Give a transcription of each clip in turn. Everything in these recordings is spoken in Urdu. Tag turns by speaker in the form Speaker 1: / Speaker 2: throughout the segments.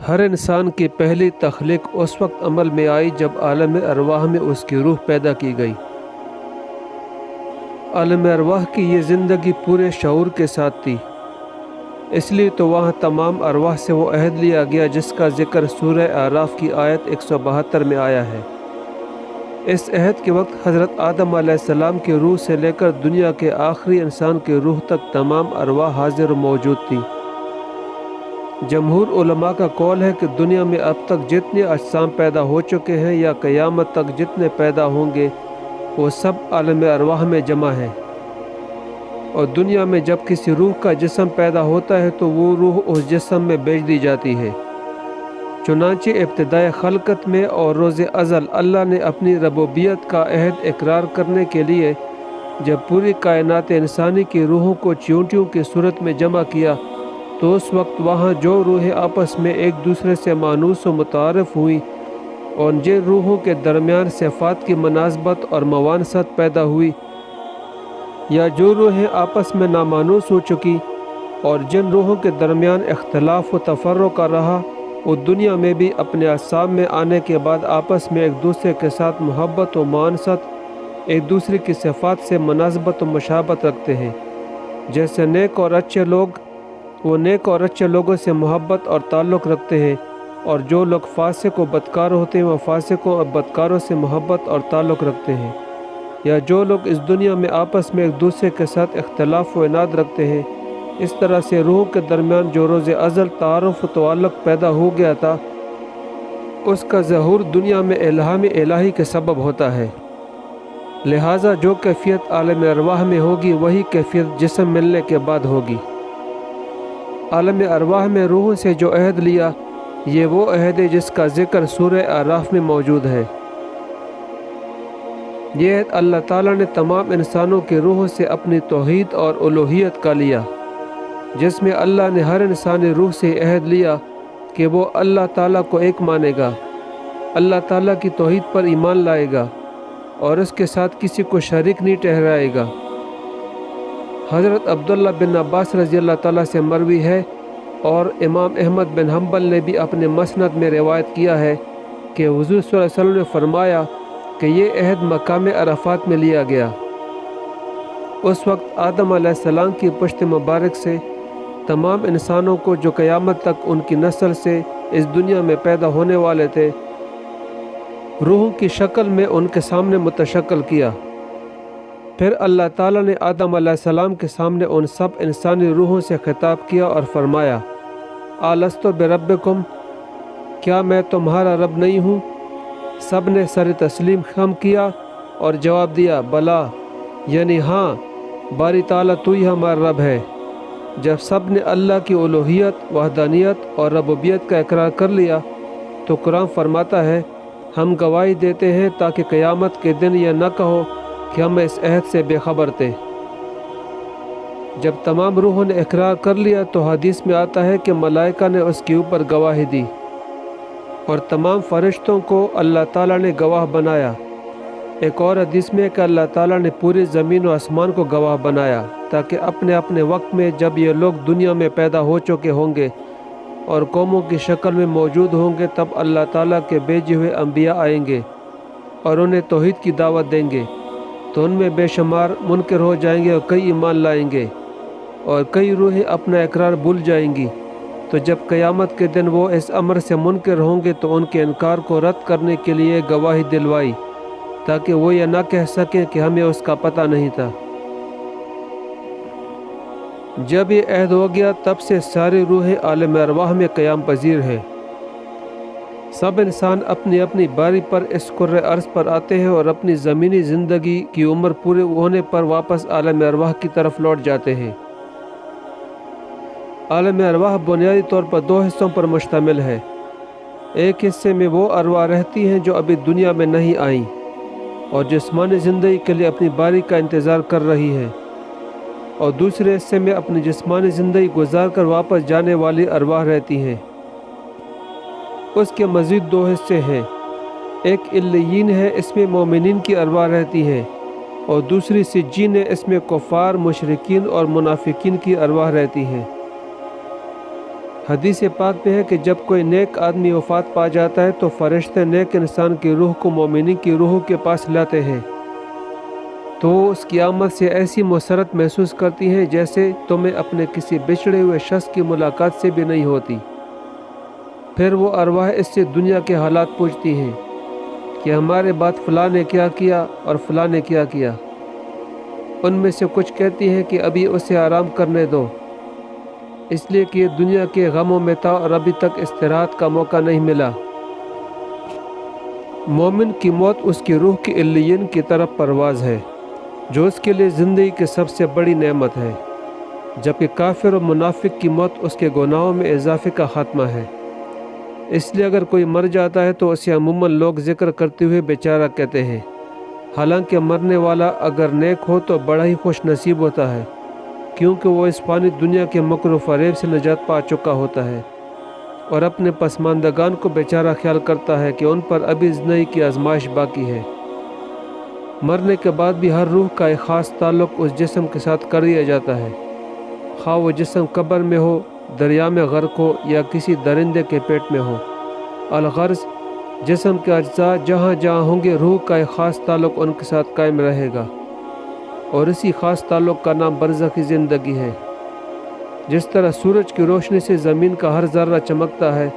Speaker 1: ہر انسان کی پہلی تخلیق اس وقت عمل میں آئی جب عالم ارواح میں اس کی روح پیدا کی گئی۔ عالم ارواح کی یہ زندگی پورے شعور کے ساتھ تھی، اس لیے تو وہاں تمام ارواح سے وہ عہد لیا گیا جس کا ذکر سورہ اعراف کی آیت 172 میں آیا ہے۔ اس عہد کے وقت حضرت آدم علیہ السلام کی روح سے لے کر دنیا کے آخری انسان کی روح تک تمام ارواح حاضر و موجود تھی۔ جمہور علماء کا قول ہے کہ دنیا میں اب تک جتنے اجسام پیدا ہو چکے ہیں یا قیامت تک جتنے پیدا ہوں گے وہ سب عالم ارواح میں جمع ہیں، اور دنیا میں جب کسی روح کا جسم پیدا ہوتا ہے تو وہ روح اس جسم میں بیچ دی جاتی ہے۔ چنانچہ ابتدائے خلقت میں اور روز ازل اللہ نے اپنی ربوبیت کا عہد اقرار کرنے کے لیے جب پوری کائنات انسانی کی روحوں کو چیونٹیوں کی صورت میں جمع کیا تو اس وقت وہاں جو روحیں آپس میں ایک دوسرے سے مانوس و متعارف ہوئیں اور جن روحوں کے درمیان صفات کی مناسبت اور موانست پیدا ہوئی، یا جو روحیں آپس میں نامانوس ہو چکی اور جن روحوں کے درمیان اختلاف و تفرقہ رہا، وہ دنیا میں بھی اپنے اجسام میں آنے کے بعد آپس میں ایک دوسرے کے ساتھ محبت و معانست، ایک دوسرے کی صفات سے مناسبت و مشابہت رکھتے ہیں۔ جیسے نیک اور اچھے لوگ وہ نیک اور اچھے لوگوں سے محبت اور تعلق رکھتے ہیں، اور جو لوگ فاسق و بدکار ہوتے ہیں وہ فاسقوں اور بدکاروں سے محبت اور تعلق رکھتے ہیں، یا جو لوگ اس دنیا میں آپس میں ایک دوسرے کے ساتھ اختلاف و عناد رکھتے ہیں۔ اس طرح سے روح کے درمیان جو روز ازل تعارف و تعلق پیدا ہو گیا تھا، اس کا ظہور دنیا میں الہام الہی کے سبب ہوتا ہے۔ لہٰذا جو کیفیت عالم ارواح میں ہوگی وہی کیفیت جسم ملنے کے بعد ہوگی۔ عالم ارواح میں روحوں سے جو عہد لیا، یہ وہ عہد ہے جس کا ذکر سورہ اعراف میں موجود ہے۔ یہ عہد اللہ تعالیٰ نے تمام انسانوں کی روحوں سے اپنی توحید اور الوہیت کا لیا، جس میں اللہ نے ہر انسانی روح سے عہد لیا کہ وہ اللہ تعالیٰ کو ایک مانے گا، اللہ تعالیٰ کی توحید پر ایمان لائے گا اور اس کے ساتھ کسی کو شریک نہیں ٹھہرائے گا۔ حضرت عبداللہ بن عباس رضی اللہ تعالیٰ سے مروی ہے، اور امام احمد بن حنبل نے بھی اپنے مسند میں روایت کیا ہے کہ حضور صلی اللہ علیہ وسلم نے فرمایا کہ یہ عہد مقام عرفات میں لیا گیا۔ اس وقت آدم علیہ السلام کی پشت مبارک سے تمام انسانوں کو جو قیامت تک ان کی نسل سے اس دنیا میں پیدا ہونے والے تھے، روحوں کی شکل میں ان کے سامنے متشکل کیا۔ پھر اللہ تعالیٰ نے آدم علیہ السلام کے سامنے ان سب انسانی روحوں سے خطاب کیا اور فرمایا، الستُ بربکم، کیا میں تمہارا رب نہیں ہوں؟ سب نے سر تسلیم خم کیا اور جواب دیا، بلا، یعنی ہاں باری تعالیٰ تو ہی ہمارا رب ہے۔ جب سب نے اللہ کی الوہیت، وحدانیت اور ربوبیت کا اقرار کر لیا تو قرآن فرماتا ہے، ہم گواہی دیتے ہیں تاکہ قیامت کے دن یہ نہ کہو کہ ہم اس عہد سے بے خبر تھے۔ جب تمام روحوں نے اقرار کر لیا تو حدیث میں آتا ہے کہ ملائکہ نے اس کے اوپر گواہی دی، اور تمام فرشتوں کو اللہ تعالیٰ نے گواہ بنایا۔ ایک اور حدیث میں کہ اللہ تعالیٰ نے پوری زمین و آسمان کو گواہ بنایا، تاکہ اپنے اپنے وقت میں جب یہ لوگ دنیا میں پیدا ہو چکے ہوں گے اور قوموں کی شکل میں موجود ہوں گے، تب اللہ تعالیٰ کے بھیجے ہوئے انبیاء آئیں گے اور انہیں توحید کی دعوت دیں گے، تو ان میں بے شمار منکر ہو جائیں گے اور کئی ایمان لائیں گے، اور کئی روحیں اپنا اقرار بھول جائیں گی۔ تو جب قیامت کے دن وہ اس امر سے منکر ہوں گے تو ان کے انکار کو رد کرنے کے لیے گواہی دلوائی، تاکہ وہ یہ نہ کہہ سکیں کہ ہمیں اس کا پتہ نہیں تھا۔ جب یہ عہد ہو گیا تب سے ساری روحیں عالم ارواح میں قیام پذیر ہیں۔ سب انسان اپنی اپنی باری پر اس کرۂ ارض پر آتے ہیں اور اپنی زمینی زندگی کی عمر پورے ہونے پر واپس عالم ارواح کی طرف لوٹ جاتے ہیں۔ عالم ارواح بنیادی طور پر دو حصوں پر مشتمل ہے۔ ایک حصے میں وہ ارواح رہتی ہیں جو ابھی دنیا میں نہیں آئیں اور جسمانی زندگی کے لیے اپنی باری کا انتظار کر رہی ہیں، اور دوسرے حصے میں اپنی جسمانی زندگی گزار کر واپس جانے والی ارواح رہتی ہیں۔ اس کے مزید دو حصے ہیں، ایک علیین ہے، اس میں مومنین کی ارواح رہتی ہیں، اور دوسری سجین ہے، اس میں کفار، مشرکین اور منافقین کی ارواح رہتی ہیں۔ حدیث پاک میں ہے کہ جب کوئی نیک آدمی وفات پا جاتا ہے تو فرشتے نیک انسان کی روح کو مومنین کی روح کے پاس لاتے ہیں، تو وہ اس کی آمد سے ایسی مسرت محسوس کرتی ہیں جیسے تمہیں اپنے کسی بچھڑے ہوئے شخص کی ملاقات سے بھی نہیں ہوتی۔ پھر وہ ارواح اس سے دنیا کے حالات پوچھتی ہیں کہ ہمارے بعد فلاں نے کیا کیا اور فلاں نے کیا کیا۔ ان میں سے کچھ کہتی ہیں کہ ابھی اسے آرام کرنے دو، اس لیے کہ یہ دنیا کے غموں میں تھا اور ابھی تک استراحت کا موقع نہیں ملا۔ مومن کی موت اس کی روح کی علیین کی طرف پرواز ہے، جو اس کے لیے زندگی کی سب سے بڑی نعمت ہے، جبکہ کافر و منافق کی موت اس کے گناہوں میں اضافے کا خاتمہ ہے۔ اس لیے اگر کوئی مر جاتا ہے تو اسے عموماً لوگ ذکر کرتے ہوئے بیچارہ کہتے ہیں، حالانکہ مرنے والا اگر نیک ہو تو بڑا ہی خوش نصیب ہوتا ہے، کیونکہ وہ اس فانی دنیا کے مکر و فریب سے نجات پا چکا ہوتا ہے، اور اپنے پسماندگان کو بیچارہ خیال کرتا ہے کہ ان پر ابھی زندگی کی آزمائش باقی ہے۔ مرنے کے بعد بھی ہر روح کا ایک خاص تعلق اس جسم کے ساتھ کر دیا جاتا ہے، خواہ وہ جسم قبر میں ہو، دریا میں غرق ہو یا کسی درندے کے پیٹ میں ہو۔ الغرض جسم کے اجزاء جہاں جہاں ہوں گے، روح کا ایک خاص تعلق ان کے ساتھ قائم رہے گا، اور اسی خاص تعلق کا نام برزخی زندگی ہے۔ جس طرح سورج کی روشنی سے زمین کا ہر ذرہ چمکتا ہے،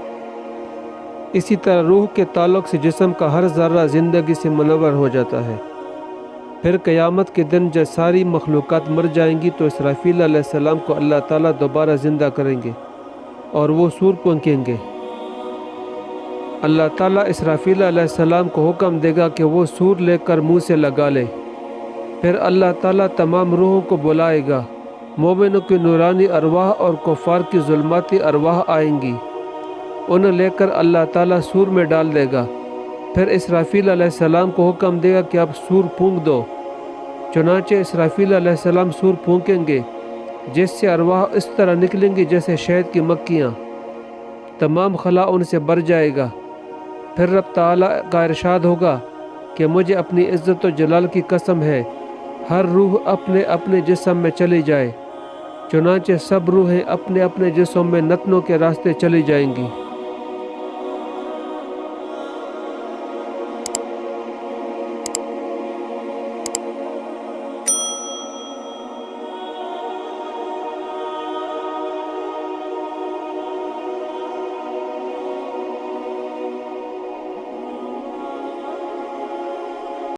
Speaker 1: اسی طرح روح کے تعلق سے جسم کا ہر ذرہ زندگی سے منور ہو جاتا ہے۔ پھر قیامت کے دن جب ساری مخلوقات مر جائیں گی تو اسرافیل علیہ السلام کو اللہ تعالیٰ دوبارہ زندہ کریں گے اور وہ سور پھونکیں گے۔ اللہ تعالیٰ اسرافیل علیہ السلام کو حکم دے گا کہ وہ سور لے کر منہ سے لگا لے۔ پھر اللہ تعالیٰ تمام روحوں کو بلائے گا، مومنوں کی نورانی ارواح اور کفار کی ظلماتی ارواح آئیں گی، انہیں لے کر اللہ تعالیٰ سور میں ڈال دے گا۔ پھر اسرافیل علیہ السلام کو حکم دے گا کہ اب سور پھونک دو۔ چنانچہ اسرافیل علیہ السلام سور پھونکیں گے، جس سے ارواح اس طرح نکلیں گی جیسے شہد کی مکھیاں، تمام خلا ان سے بھر جائے گا۔ پھر رب تعالیٰ کا ارشاد ہوگا کہ مجھے اپنی عزت و جلال کی قسم ہے، ہر روح اپنے اپنے جسم میں چلی جائے۔ چنانچہ سب روحیں اپنے اپنے جسم میں نتنوں کے راستے چلی جائیں گی۔